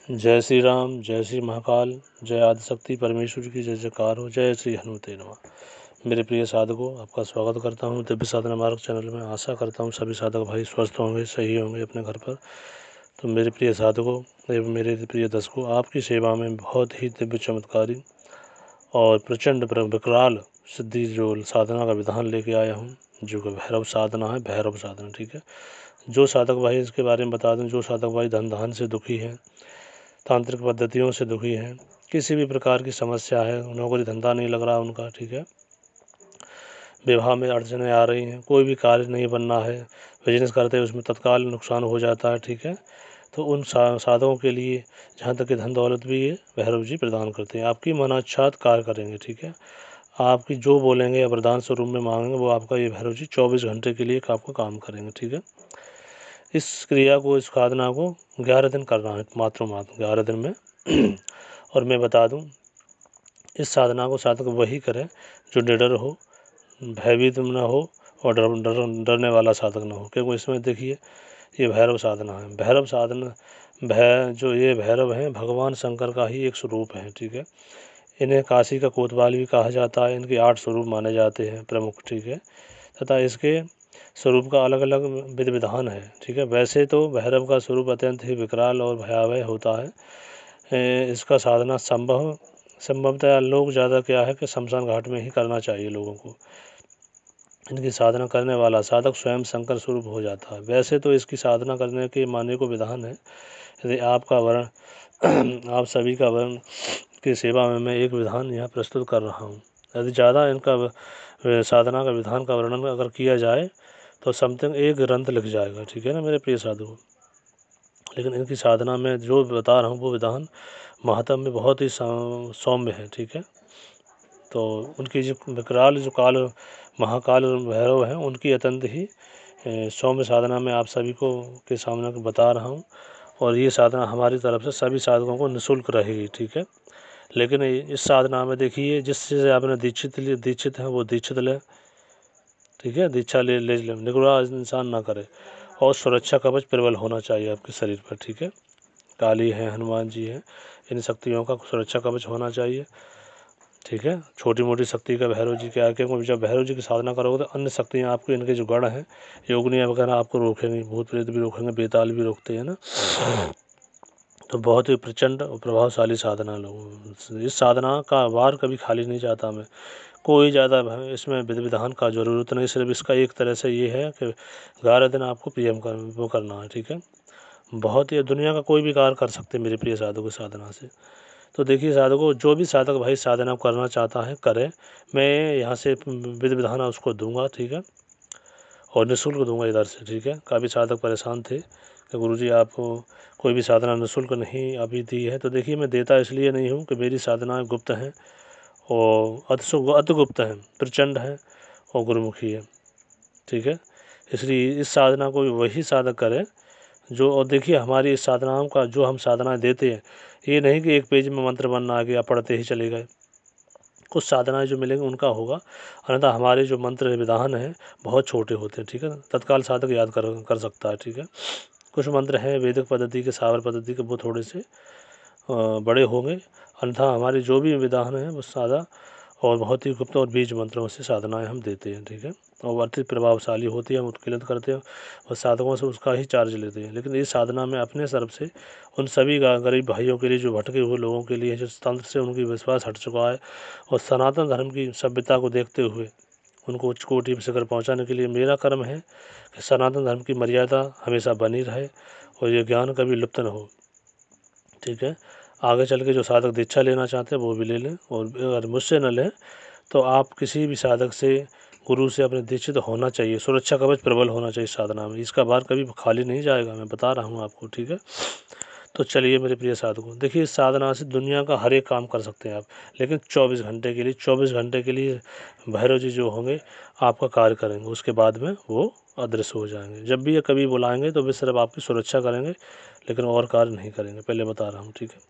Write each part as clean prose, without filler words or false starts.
जय श्री राम, जय श्री महाकाल, जय आदिशक्ति परमेश्वर की जय जयकार हो। जय श्री हनुमते नमः। मेरे प्रिय साधकों, आपका स्वागत करता हूँ दिव्य साधना मार्ग चैनल में। आशा करता हूँ सभी साधक भाई स्वस्थ होंगे, सही होंगे अपने घर पर। तो मेरे प्रिय साधकों एवं मेरे प्रिय दर्शकों, आपकी सेवा में बहुत ही दिव्य चमत्कारी और प्रचंड विकराल सिद्धि जो साधना का विधान लेके आया हूँ, जो कि भैरव साधना है। भैरव साधना, ठीक है। जो साधक भाई इसके बारे में बता दूँ, जो साधक भाई धन धान से दुखी हैं, तांत्रिक पद्धतियों से दुखी हैं, किसी भी प्रकार की समस्या है, नौकरी धंधा नहीं लग रहा उनका, ठीक है, विवाह में अड़चनें आ रही हैं, कोई भी कार्य नहीं बनना है, बिजनेस करते हैं उसमें तत्काल नुकसान हो जाता है, ठीक है, तो उन साधकों के लिए जहाँ तक कि धन दौलत भी ये भैरव जी प्रदान करते हैं। आपकी मनाच्छात कार्य करेंगे, ठीक है। आपकी जो बोलेंगे या वरदान स्वरूप में मांगेंगे वो आपका ये भैरव जी 24 घंटे के लिए आपका काम करेंगे, ठीक है। इस क्रिया को, इस साधना को 11 दिन करना है, मात्र 11 दिन में। और मैं बता दूं, इस साधना को साधक वही करे जो निडर हो, भयभीत न हो और डरने वाला साधक न हो, क्योंकि इसमें देखिए ये भैरव साधना है। भैरव साधना जो ये भैरव हैं भगवान शंकर का ही एक स्वरूप है, ठीक है। इन्हें काशी का कोतवाल भी कहा जाता है। इनके 8 स्वरूप माने जाते हैं प्रमुख, ठीक है, तथा इसके स्वरूप का अलग अलग विधि विधान है, ठीक है। वैसे तो भैरव का स्वरूप अत्यंत ही विकराल और भयावह होता है। इसका साधना संभवतः लोग ज़्यादा क्या है कि शमशान घाट में ही करना चाहिए लोगों को। इनकी साधना करने वाला साधक स्वयं शंकर स्वरूप हो जाता है। वैसे तो इसकी साधना करने के मान्य को विधान है। यदि आपका वर्ण आप सभी का वर्ण की सेवा में मैं एक विधान यहाँ प्रस्तुत कर रहा हूँ। यदि ज़्यादा इनका साधना का विधान का वर्णन अगर किया जाए तो समथिंग एक ग्रंथ लिख जाएगा, ठीक है ना मेरे प्रिय साधु। लेकिन इनकी साधना में जो बता रहा हूँ वो विधान महत्व में बहुत ही सौम्य है, ठीक है। तो उनकी जो विकराल जो महाकाल भैरव हैं उनकी अत्यंत ही सौम्य साधना में आप सभी को के सामने बता रहा हूँ। और ये साधना हमारी तरफ से सभी साधकों को निःशुल्क रहेगी, ठीक है। लेकिन इस साधना में देखिए जिससे आपने दीक्षित हैं वो दीक्षित लें, ठीक है, दीक्षा ले निगुरा इंसान ना करे। और सुरक्षा कवच प्रबल होना चाहिए आपके शरीर पर, ठीक है। काली हैं, हनुमान जी हैं, इन शक्तियों का सुरक्षा कवच होना चाहिए, ठीक है। छोटी मोटी शक्ति का भैरव जी के आगे, जब भैरव जी की साधना करोगे तो अन्य शक्तियाँ आपको, इनके जो गण हैं योगनियाँ वगैरह आपको रोकेंगे, भूत प्रेत भी रोकेंगे, बेताल भी रोकते हैं ना। तो बहुत ही प्रचंड और प्रभावशाली साधना लोग। इस साधना का वार कभी खाली नहीं जाता। मैं कोई ज़्यादा इसमें विधि विधान का ज़रूरत नहीं, सिर्फ इसका एक तरह से ये है कि 11 दिन आपको पीएम वो करना है, ठीक है। बहुत ही दुनिया का कोई भी कार्य कर सकते हैं मेरे प्रिय साधकों साधना से। तो देखिए साधकों, जो भी साधक भाई साधना करना चाहता है करे, मैं यहाँ से विधि विधान उसको दूंगा, ठीक है, और निःशुल्क दूंगा इधर से, ठीक है। काफ़ी साधक परेशान थे कि गुरुजी आप कोई भी साधना निःशुल्क नहीं अभी दी है। तो देखिए मैं देता इसलिए नहीं हूँ कि मेरी साधनाएँ गुप्त हैं और अति गुप्त हैं, प्रचंड हैं और गुरुमुखी है, ठीक है। इसलिए इस साधना को वही साधक करे जो, और देखिए हमारी इस साधनाओं का जो हम साधनाएँ देते हैं, ये नहीं कि एक पेज में मंत्र बनना आ गया पढ़ते ही चले गए। कुछ साधनाएँ जो मिलेंगी उनका होगा, अन्यथा हमारे जो मंत्र विधान हैं बहुत छोटे होते हैं, ठीक है। तत्काल साधक याद कर सकता है, ठीक है। कुछ मंत्र हैं वैदिक पद्धति के, सावर पद्धति के, वो थोड़े से बड़े होंगे, अन्यथा हमारे जो भी विधान हैं वो सादा और बहुत ही गुप्त और बीज मंत्रों से साधनाएँ हम देते हैं, ठीक है। और अत्यंत प्रभावशाली होती है, हम उत्कीर्णित करते हैं और साधकों से उसका ही चार्ज लेते हैं। लेकिन इस साधना में अपने तरफ से उन सभी गरीब भाइयों के लिए, जो भटके हुए लोगों के लिए, जो तंत्र से उनकी विश्वास हट चुका है और सनातन धर्म की सभ्यता को देखते हुए उनको उच्च कोटि शिखर पहुँचाने के लिए मेरा कर्म है कि सनातन धर्म की मर्यादा हमेशा बनी रहे और ये ज्ञान कभी लुप्त न हो, ठीक है। आगे चल के जो साधक दीक्षा लेना चाहते हैं वो भी ले लें, और अगर मुझसे न लें तो आप किसी भी साधक से, गुरु से अपने दीक्षित होना चाहिए। सुरक्षा कवच प्रबल होना चाहिए साधना में, इसका बार कभी खाली नहीं जाएगा, मैं बता रहा हूँ आपको, ठीक है। तो चलिए मेरे प्रिय साधकों, देखिए इस साधना से दुनिया का हर एक काम कर सकते हैं आप, लेकिन 24 घंटे के लिए, 24 घंटे के लिए भैरव जी जो होंगे आपका कार्य करेंगे, उसके बाद में वो अदृश्य हो जाएंगे। जब भी ये कभी बुलाएंगे तो वे सिर्फ आपकी सुरक्षा करेंगे, लेकिन और कार्य नहीं करेंगे, पहले बता रहा हूँ, ठीक है।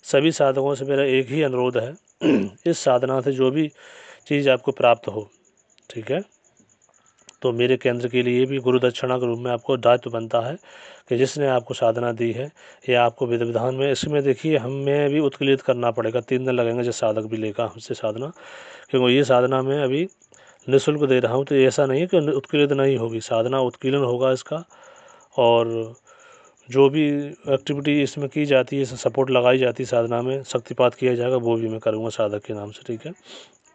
सभी साधकों से मेरा एक ही अनुरोध है, इस साधना से जो भी चीज़ आपको प्राप्त हो, ठीक है, तो मेरे केंद्र के लिए भी गुरु दक्षिणा के रूप में आपको दायित्व बनता है कि जिसने आपको साधना दी है या आपको विधि विधान में, इसमें देखिए हमें भी उत्कीर्णित करना पड़ेगा। 3 दिन लगेंगे जो साधक भी लेगा हमसे साधना, क्योंकि ये साधना में अभी निःशुल्क दे रहा हूँ। तो ऐसा नहीं है कि उत्कीर्णित नहीं होगी, साधना उत्कीर्ण होगा इसका। और जो भी एक्टिविटी इसमें की जाती है, सपोर्ट लगाई जाती है साधना में, शक्तिपात किया जाएगा, वो भी मैं करूँगा साधक के नाम से, ठीक है।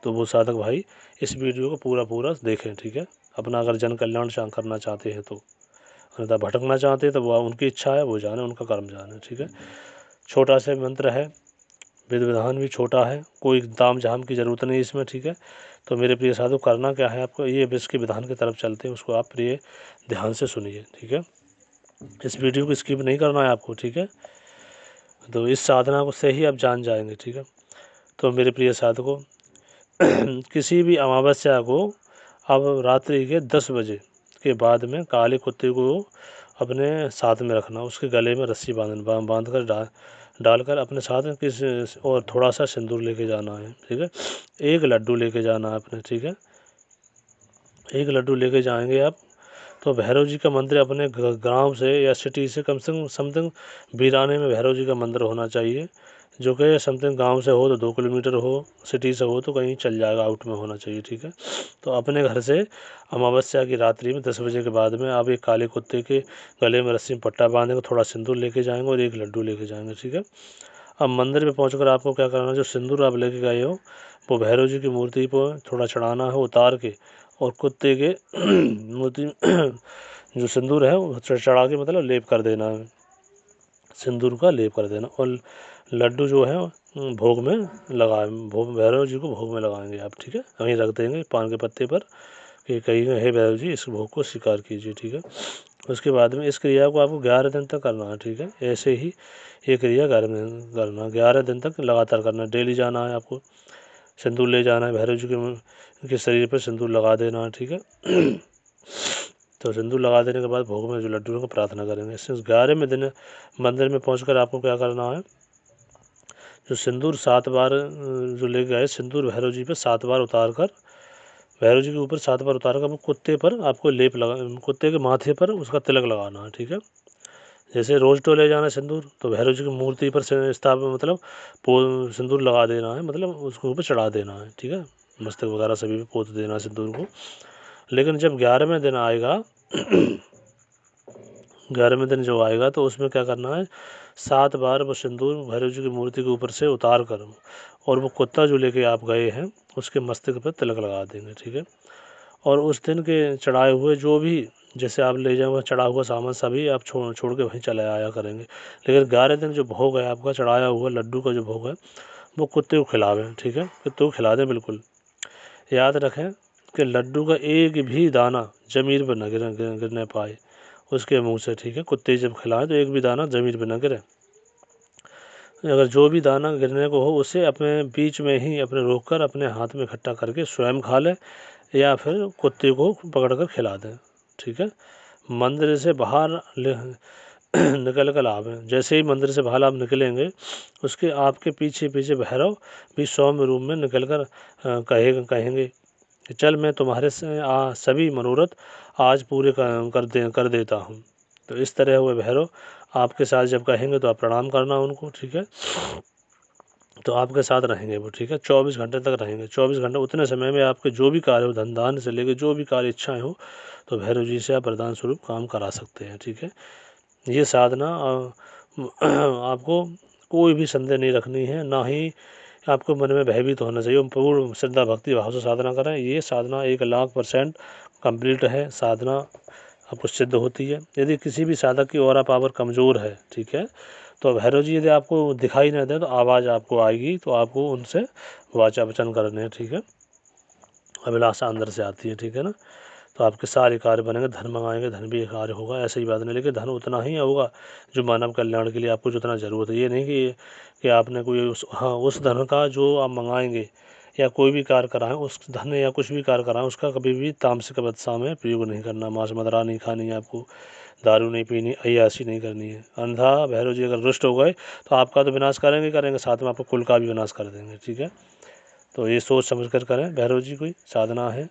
तो वो साधक भाई इस वीडियो को पूरा पूरा देखें, ठीक है। अपना अगर जन कल्याण करना चाहते हैं तो, अन्यथा भटकना चाहते हैं तो वो उनकी इच्छा है, वो जाने, उनका कर्म जाने, ठीक है। छोटा सा मंत्र है, विधि विधान भी छोटा है, कोई ताम झाम की ज़रूरत नहीं इसमें, ठीक है। तो मेरे प्रिय साधु, करना क्या है आपको, ये विश्व के विधान की तरफ चलते हैं, उसको आप प्रिय ध्यान से सुनिए, ठीक है। इस वीडियो को स्किप नहीं करना है आपको, ठीक है। तो इस साधना को से ही आप जान जाएंगे, ठीक है। तो मेरे प्रिय साधकों, किसी भी अमावस्या को अब रात्रि के 10 बजे के बाद में काले कुत्ते को अपने साथ में रखना, उसके गले में रस्सी बांध कर डालकर अपने साथ में और थोड़ा सा सिंदूर लेके जाना है, ठीक है। एक लड्डू लेके जाना है अपने, ठीक है। एक लड्डू लेके जाएंगे आप। तो भैरव जी का मंदिर अपने गांव से या सिटी से कम से कम समथिंग वीराने में भैरव जी का मंदिर होना चाहिए, जो कि समथिंग गांव से हो तो 2 किलोमीटर हो, सिटी से हो तो कहीं चल जाएगा, आउट में होना चाहिए, ठीक है। तो अपने घर से अमावस्या की रात्रि में 10 बजे के बाद में आप एक काले कुत्ते के गले में रस्सी में पट्टा बांधेंगे, थोड़ा सिंदूर लेके जाएंगे और एक लड्डू लेके जाएंगे, ठीक है। अब मंदिर में पहुँच आपको क्या करना है, जो सिंदूर आप लेके गए हो वो भैरव जी की मूर्ति पर थोड़ा चढ़ाना है उतार के, और कुत्ते के मूर्ति जो सिंदूर है वो चढ़ा के मतलब लेप कर देना है, सिंदूर का लेप कर देना। और लड्डू जो है भोग में लगाए, भोग भैरव जी को भोग में लगाएंगे आप, ठीक है। वहीं रख देंगे पान के पत्ते पर कि कहीं हे भैरव जी इस भोग को स्वीकार कीजिए, ठीक है। उसके बाद में इस क्रिया को आपको 11 दिन तक करना है, ठीक है। ऐसे ही ये क्रिया 11 दिन करना, 11 दिन तक लगातार करना। डेली जाना है आपको, सिंदूर ले जाना है, भैरव जी के शरीर पर सिंदूर लगा देना है, ठीक है। तो सिंदूर लगा देने के बाद भोग में जो लड्डू को प्रार्थना करेंगे। इससे 11वें दिन मंदिर में पहुंचकर आपको क्या करना है, जो सिंदूर 7 बार जो ले गए सिंदूर भैरव जी पे 7 बार उतार कर, भैरव जी के ऊपर 7 बार उतार कर वो कुत्ते पर आपको लेप लगा, कुत्ते के माथे पर उसका तिलक लगाना है, ठीक है। जैसे रोज तो ले जाना सिंदूर, तो भैरव जी की मूर्ति पर मतलब सिंदूर लगा देना है, मतलब उसके ऊपर चढ़ा देना है, ठीक है। मस्तक वगैरह सभी पे पोत देना है सिंदूर को। लेकिन जब 11वें दिन आएगा 11वें दिन जो आएगा तो उसमें क्या करना है, 7 बार वो सिंदूर भैरव जी की मूर्ति के ऊपर से उतार कर और वो कुत्ता जो लेके आप गए हैं उसके मस्तक पर तिलक लगा देंगे, ठीक है। और उस दिन के चढ़ाए हुए जो भी, जैसे आप ले जाएंगे चढ़ा हुआ सामान सभी आप छोड़ के वहीं चले आया करेंगे। लेकिन 11 दिन जो भोग है आपका चढ़ाया हुआ लड्डू का जो भोग है वो कुत्ते को खिलावें, ठीक है। कुत्ते को खिला दें बिल्कुल। याद रखें कि लड्डू का एक भी दाना ज़मीन पर न गिरने पाए उसके मुंह से, ठीक है। कुत्ते जब खिलाएं तो एक भी दाना ज़मीन पर न गिरे। अगर जो भी दाना गिरने को हो उसे अपने बीच में ही अपने रोक कर अपने हाथ में इकट्ठा करके स्वयं खा लें या फिर कुत्ते को पकड़ कर खिला दें, ठीक है। मंदिर से बाहर निकल कर आवें। जैसे ही मंदिर से बाहर आप निकलेंगे उसके आपके पीछे पीछे भैरव भी सौम्य रूप में निकल कर कहेंगे कि चल मैं तुम्हारे से सभी मनोरथ आज पूरे कर देता हूँ। तो इस तरह हुए भैरव आपके साथ जब कहेंगे तो आप प्रणाम करना उनको, ठीक है। तो आपके साथ रहेंगे वो, ठीक है। 24 घंटे तक रहेंगे। 24 घंटे उतने समय में आपके जो भी कार्य हो, धन से लेकर जो भी कार्य इच्छाएं हो, तो भैरव जी से आप वरदान स्वरूप काम करा सकते हैं, ठीक है। ये साधना आपको कोई भी संदेह नहीं रखनी है, ना ही आपको मन में भयभीत होना चाहिए। पूर्ण श्रद्धा भक्ति भाव से साधना करें। ये साधना 1,00,000% कंप्लीट है। साधना आपको सिद्ध होती है। यदि किसी भी साधक की ऑरा पावर कमज़ोर है, ठीक है, तो भैरव जी यदि आपको दिखाई न दें तो आवाज़ आपको आएगी, तो आपको उनसे वाचा वचन करने हैं, ठीक है। अभिलाषा अंदर से आती है, ठीक है ना। तो आपके सारे कार्य बनेंगे, धन मंगाएंगे, धन भी कार्य होगा, ऐसे ही बात नहीं। लेकिन धन उतना ही होगा जो मानव कल्याण के लिए आपको जितना ज़रूरत है। ये नहीं कि आपने कोई उस धन का जो आप मंगाएंगे या कोई भी कार्य कराएं, उस धन या कुछ भी कार्य कराएं उसका कभी भी तामसिक अवस्था में प्रयोग नहीं करना। मांस मदिरा नहीं खानी है आपको, दारू नहीं पीनी, अय्याशी नहीं करनी है। अंधा भैरव जी अगर रुष्ट हो गए तो आपका तो विनाश करेंगे, साथ में आपको कुल का भी विनाश कर देंगे, ठीक है। तो ये सोच समझ कर करें। भैरव जी कोई साधना है,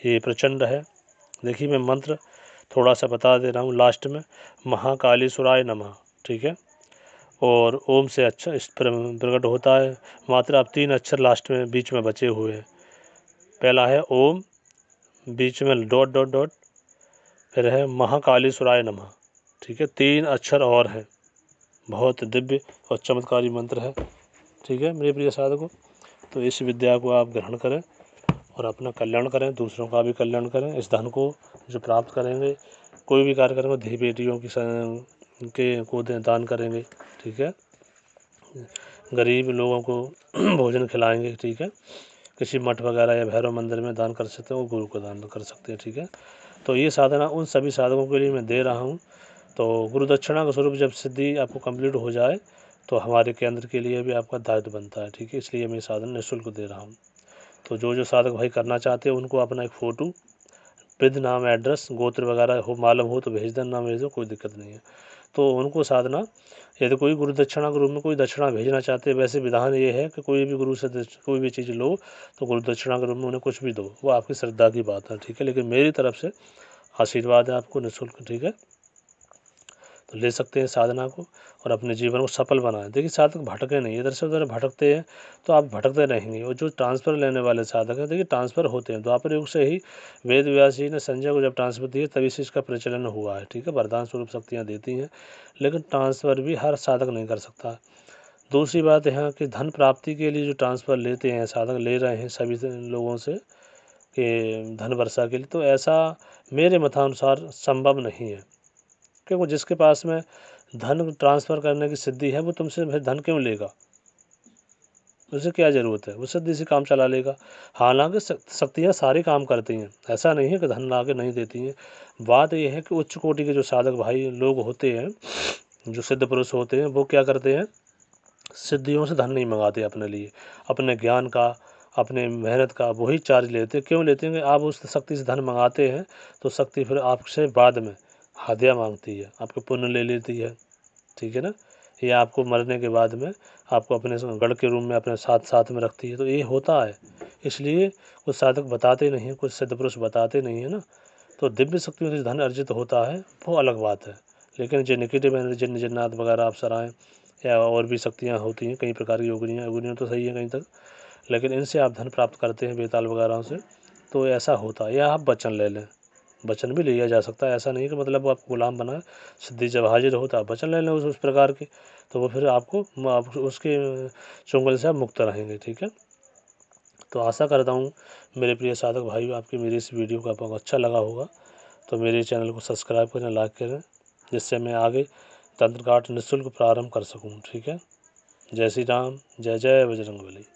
ये प्रचंड है, देखिए मैं मंत्र थोड़ा सा बता दे रहा हूँ लास्ट में, महाकालीसुराय नमः, ठीक है। और ओम से अच्छा इस पर प्रकट होता है। मात्र अब 3 अक्षर लास्ट में बीच में बचे हुए हैं। पहला है ओम, बीच में डॉट डॉट डॉट, फिर है महाकालीसुराय नमः, ठीक है। 3 अक्षर और हैं। बहुत दिव्य और चमत्कारी मंत्र है, ठीक है मेरे प्रिय साधकों। तो इस विद्या को आप ग्रहण करें और अपना कल्याण करें, दूसरों का भी कल्याण करें। इस धन को जो प्राप्त करेंगे, कोई भी कार्य करेंगे, धी बेटियों की के को दान करेंगे, ठीक है। गरीब लोगों को भोजन खिलाएंगे, ठीक है। किसी मठ वगैरह या भैरव मंदिर में दान कर सकते हैं, वो गुरु को दान कर सकते हैं, ठीक है। तो ये साधना उन सभी साधकों के लिए मैं दे रहा हूँ। तो गुरु दक्षिणा का स्वरूप जब सिद्धि आपको कंप्लीट हो जाए तो हमारे केंद्र के लिए भी आपका दायित्व बनता है, ठीक है। इसलिए मैं साधन निःशुल्क दे रहा हूँ। तो जो साधक भाई करना चाहते हैं उनको अपना एक फ़ोटो विद नाम, एड्रेस, गोत्र वगैरह हो मालूम हो तो भेज देना, ना भेज दो, कोई दिक्कत नहीं है। तो उनको साधना, यदि कोई गुरु दक्षिणा के रूप में कोई दक्षिणा भेजना चाहते हैं, वैसे विधान ये है कि कोई भी गुरु से कोई भी चीज़ लो तो गुरु दक्षिणा के रूप में उन्हें कुछ भी दो, वो आपकी श्रद्धा की बात है, ठीक है। लेकिन मेरी तरफ से आशीर्वाद है आपको निःशुल्क, ठीक है। तो ले सकते हैं साधना को और अपने जीवन को सफल बनाएं। देखिए साधक भटके नहीं, इधर से उधर भटकते हैं तो आप भटकते रहेंगे। और जो ट्रांसफ़र लेने वाले साधक हैं, देखिए ट्रांसफ़र होते हैं, द्वापर युग से ही वेद व्यास जी ने संजय को जब ट्रांसफ़र दिए तभी से इसका प्रचलन हुआ है, ठीक है। वरदान स्वरूप शक्तियाँ देती हैं, लेकिन ट्रांसफ़र भी हर साधक नहीं कर सकता। दूसरी बात यहाँ कि धन प्राप्ति के लिए जो ट्रांसफ़र लेते हैं, साधक ले रहे हैं सभी लोगों से कि धन वर्षा के लिए, तो ऐसा मेरे मतानुसार संभव नहीं है। क्योंकि जिसके पास में धन ट्रांसफ़र करने की सिद्धि है वो तुमसे फिर धन क्यों लेगा, उसे क्या ज़रूरत है, वो सिद्धि से काम चला लेगा। हालांकि शक्तियाँ सारे काम करती हैं, ऐसा नहीं है कि धन ला के नहीं देती हैं। बात यह है कि उच्च कोटि के जो साधक भाई लोग होते हैं, जो सिद्ध पुरुष होते हैं, वो क्या करते हैं, सिद्धियों से धन नहीं मंगाते अपने लिए, अपने ज्ञान का, अपने मेहनत का वही चार्ज लेते हैं। क्यों लेते हैं कि आप उस शक्ति से धन मंगाते हैं तो शक्ति फिर आपसे बाद में हादिया मांगती है, आपके पुण्य ले लेती है, ठीक है ना। ये आपको मरने के बाद में आपको अपने गढ़ के रूम में अपने साथ साथ में रखती है। तो ये होता है, इसलिए कुछ साधक बताते नहीं हैं, कुछ सिद्ध पुरुष बताते नहीं है ना। तो दिव्य शक्तियों से धन अर्जित होता है वो अलग बात है। लेकिन जो नेगेटिव एनर्जी, जिन जिन्नात वगैरह अप्सराएँ या और भी शक्तियाँ होती हैं, कई प्रकार की योगिनियाँ तो सही है कहीं तक, लेकिन इनसे आप धन प्राप्त करते हैं बेताल वगैरह से, तो ऐसा होता है। या आप वचन ले लें, वचन भी लिया जा सकता है, ऐसा नहीं कि मतलब वो आपको गुलाम बनाए। सिद्धि जब हाजिर होता है वचन ले लें उस प्रकार के, तो वो फिर आपको आप उसके चुंगल से आप मुक्त रहेंगे, ठीक है। तो आशा करता हूँ मेरे प्रिय साधक भाई आपकी मेरी इस वीडियो को आपको अच्छा लगा होगा। तो मेरे चैनल को सब्सक्राइब करें, लाइक करें, जिससे मैं आगे तंत्र पाठ निःशुल्क प्रारंभ कर सकूँ, ठीक है। जय श्री राम, जय जय बजरंगबली।